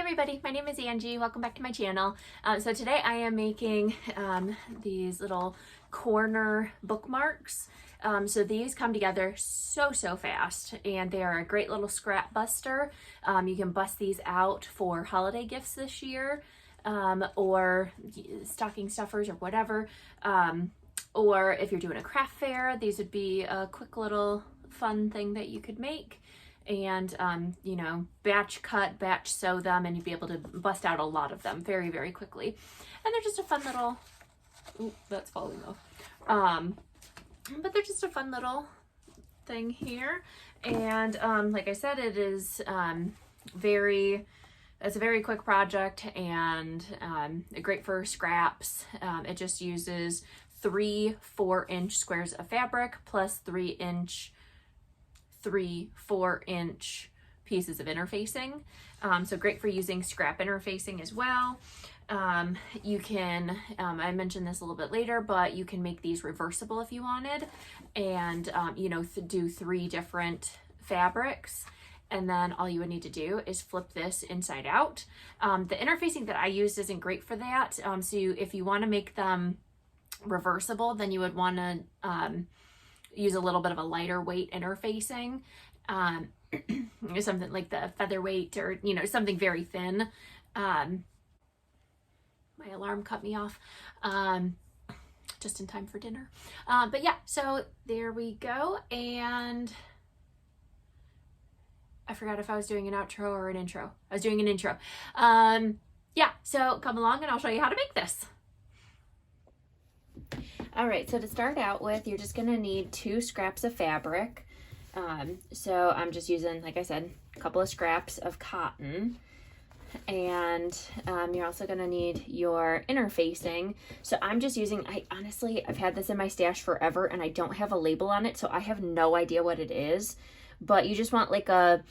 everybody, my name is Angie. Welcome back to my channel. So today I am making these little corner bookmarks. So these come together so fast, and they are a great little scrap buster. You can bust these out for holiday gifts this year, or stocking stuffers or whatever. Or if you're doing a craft fair, these would be a quick little fun thing that you could make. And you know, batch cut, batch sew them, and you'd be able to bust out a lot of them very quickly. And they're just a fun little, ooh, that's falling off. But they're just a fun little thing here. And like I said, it is it's a very quick project, and great for scraps. It just uses 3 4-inch squares of fabric plus 4-inch pieces of interfacing. So great for using scrap interfacing as well. You can, I mentioned this a little bit later, but you can make these reversible if you wanted, and you know, do 3 different fabrics, and then all you would need to do is flip this inside out. The interfacing that I used isn't great for that. So if you want to make them reversible, then you would want to use a little bit of a lighter weight interfacing, something like the featherweight, or you know, something very thin. My alarm cut me off just in time for dinner. But yeah, so there we go. And I forgot if I was doing an outro or an intro. I was doing an intro. Yeah, so come along and I'll show you how to make this. All right, so to start out with, you're just gonna need 2 scraps of fabric. So I'm just using, like I said, a couple of scraps of cotton. And you're also gonna need your interfacing. So I'm just using, I've had this in my stash forever and I don't have a label on it, so I have no idea what it is. But you just want like a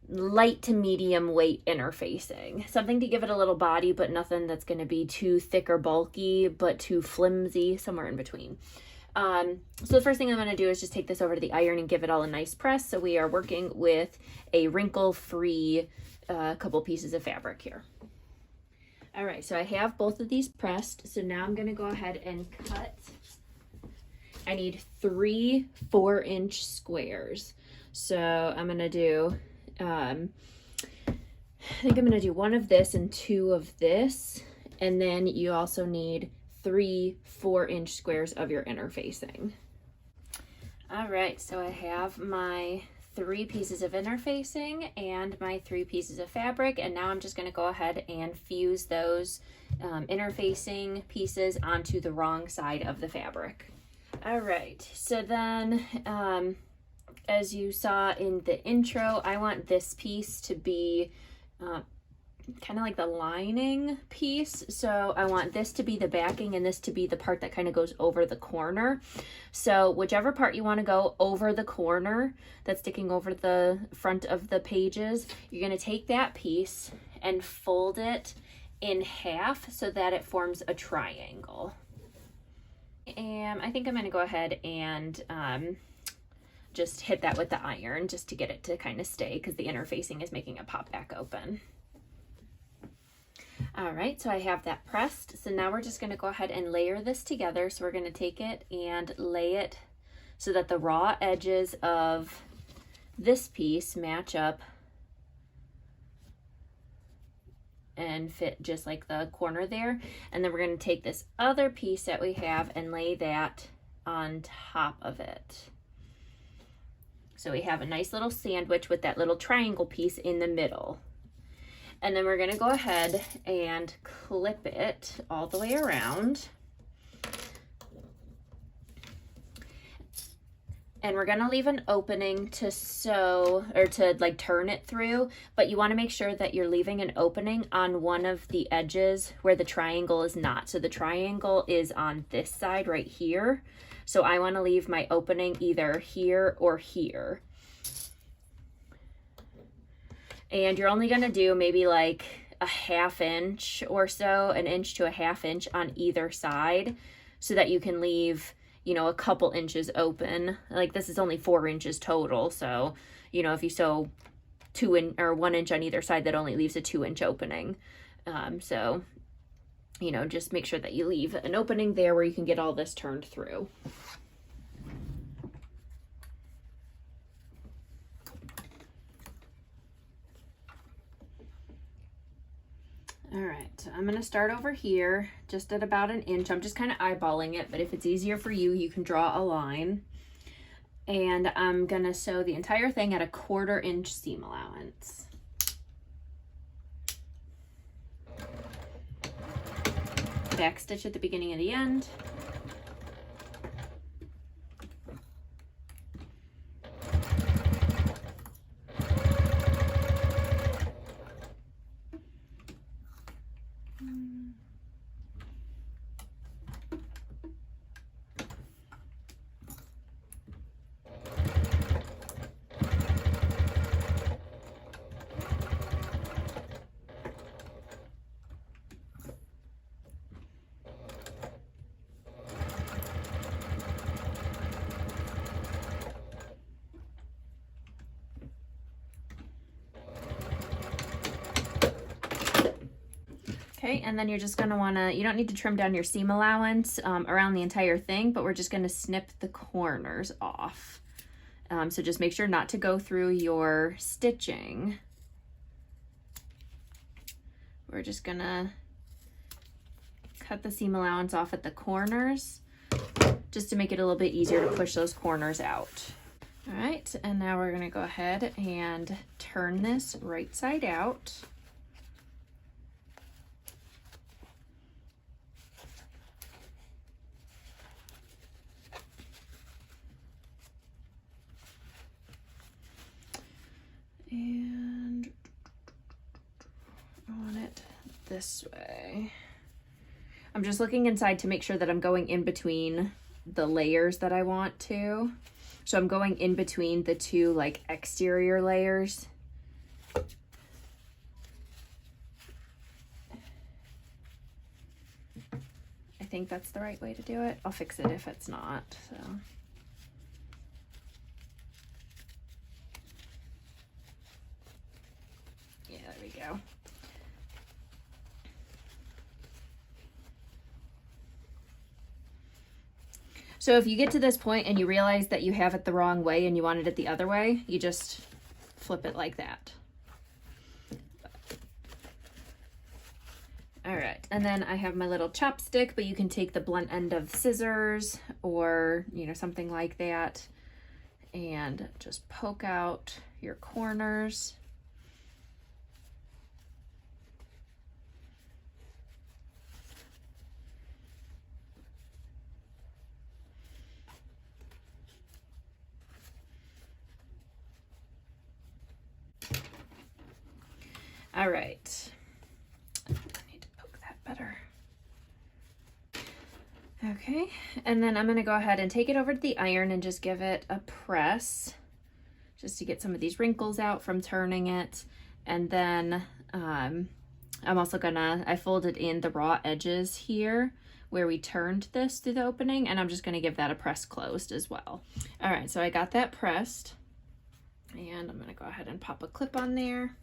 light to medium weight interfacing, something to give it a little body, but nothing that's going to be too thick or bulky, but too flimsy, somewhere in between. So the first thing I'm going to do is just take this over to the iron and give it all a nice press. So we are working with a wrinkle-free couple pieces of fabric here. All right, so I have both of these pressed. So now I'm going to go ahead and cut. I need 3 4-inch squares. So I'm going to do I think I'm going to do 1 of this and 2 of this, and then you also need 3 4-inch squares of your interfacing. All right, so I have my 3 pieces of interfacing and my 3 pieces of fabric, and now I'm just going to go ahead and fuse those interfacing pieces onto the wrong side of the fabric. All right, so then as you saw in the intro, I want this piece to be kind of like the lining piece. So I want this to be the backing and this to be the part that kind of goes over the corner. So whichever part you want to go over the corner that's sticking over the front of the pages, you're going to take that piece and fold it in half so that it forms a triangle. And I think I'm going to go ahead and just hit that with the iron just to get it to kind of stay, because the interfacing is making it pop back open. All right, so I have that pressed. So now we're just going to go ahead and layer this together. So we're going to take it and lay it so that the raw edges of this piece match up and fit just like the corner there. And then we're going to take this other piece that we have and lay that on top of it. So we have a nice little sandwich with that little triangle piece in the middle. And then we're going to go ahead and clip it all the way around. And we're going to leave an opening to sew, or to like turn it through, but you want to make sure that you're leaving an opening on one of the edges where the triangle is not. So the triangle is on this side right here. So I want to leave my opening either here or here. And you're only going to do maybe like a 1/2 inch or so, 1 inch to a 1/2 inch on either side, so that you can leave, you know, a couple inches open. Like this is only 4 inches total. So, you know, if you sew 1 inch on either side. That only leaves a 2-inch opening. So, you know, just make sure that you leave an opening there where you can get all this turned through. All right, so I'm going to start over here just at about 1 inch. I'm just kind of eyeballing it, but if it's easier for you, you can draw a line. And I'm going to sew the entire thing at a 1/4 inch seam allowance. Back stitch at the beginning of the end. Okay, and then you're just gonna wanna, you don't need to trim down your seam allowance around the entire thing, but we're just gonna snip the corners off. So just make sure not to go through your stitching. We're just gonna cut the seam allowance off at the corners just to make it a little bit easier to push those corners out. All right, and now we're gonna go ahead and turn this right side out. And I want it this way. I'm just looking inside to make sure that I'm going in between the layers that I want to. So I'm going in between the two like exterior layers. I think that's the right way to do it. I'll fix it if it's not, so. Yeah, there we go. So if you get to this point and you realize that you have it the wrong way and you wanted it the other way, you just flip it like that. All right, and then I have my little chopstick, but you can take the blunt end of scissors or, you know, something like that and just poke out your corners. All right, I need to poke that better. Okay, and then I'm gonna go ahead and take it over to the iron and just give it a press just to get some of these wrinkles out from turning it. And then I'm also gonna, I folded in the raw edges here where we turned this through the opening, and I'm just gonna give that a press closed as well. All right, so I got that pressed, and I'm gonna go ahead and pop a clip on there.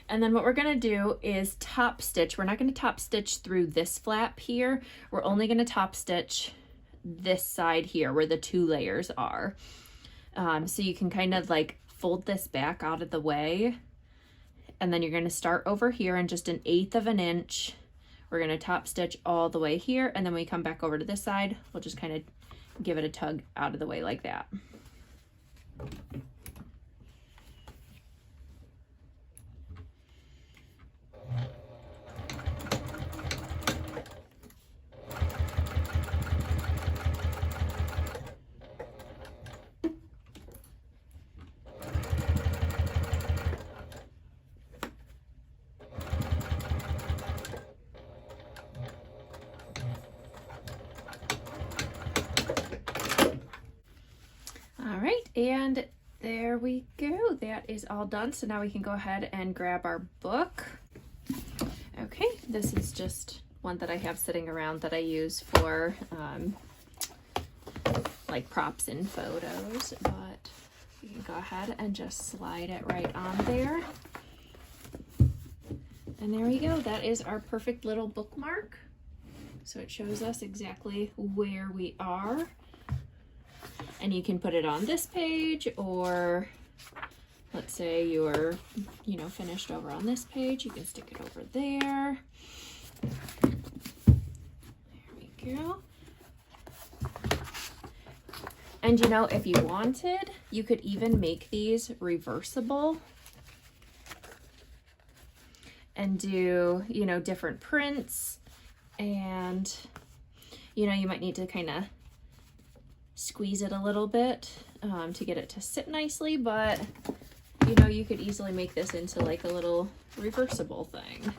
And then what we're gonna do is top stitch. We're not gonna top stitch through this flap here. We're only gonna top stitch this side here where the two layers are. So you can kind of like fold this back out of the way. And then you're gonna start over here in just 1/8 of an inch. We're gonna top stitch all the way here. And then when we come back over to this side, we'll just kind of give it a tug out of the way like that. And there we go. That is all done. So now we can go ahead and grab our book. Okay, this is just one that I have sitting around that I use for like props in photos, but You can go ahead and just slide it right on there. And there we go. That is our perfect little bookmark. So it shows us exactly where we are. And you can put it on this page, or let's say you're, finished over on this page, you can stick it over there. There we go. And if you wanted, you could even make these reversible and do, different prints. And, you might need to kind of squeeze it a little bit to get it to sit nicely, but, you could easily make this into like a little reversible thing.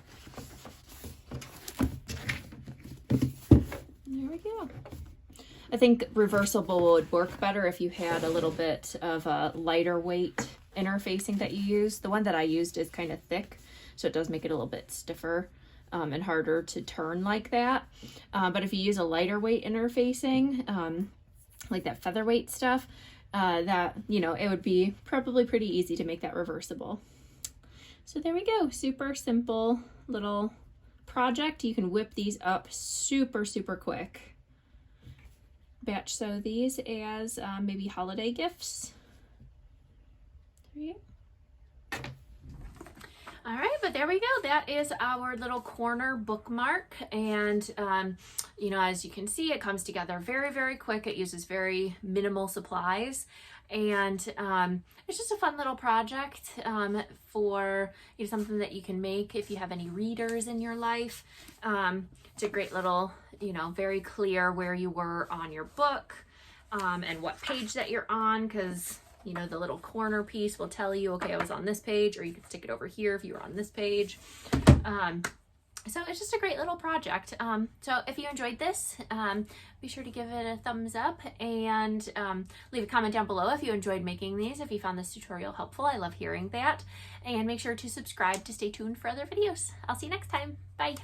There we go. I think reversible would work better if you had a little bit of a lighter weight interfacing that you use. The one that I used is kind of thick, so it does make it a little bit stiffer and harder to turn like that. But if you use a lighter weight interfacing, like that featherweight stuff, it would be probably pretty easy to make that reversible. So there we go. Super simple little project. You can whip these up super, super quick. Batch sew these as maybe holiday gifts. There you go. All right, but there we go. That is our little corner bookmark. And, as you can see, it comes together very, very quick. It uses very minimal supplies. And it's just a fun little project for something that you can make if you have any readers in your life. It's a great little, very clear where you were on your book and what page that you're on, because the little corner piece will tell you, okay, I was on this page, or you could stick it over here if you were on this page. So it's just a great little project. So if you enjoyed this, be sure to give it a thumbs up and leave a comment down below if you enjoyed making these, if you found this tutorial helpful. I love hearing that. And make sure to subscribe to stay tuned for other videos. I'll see you next time. Bye.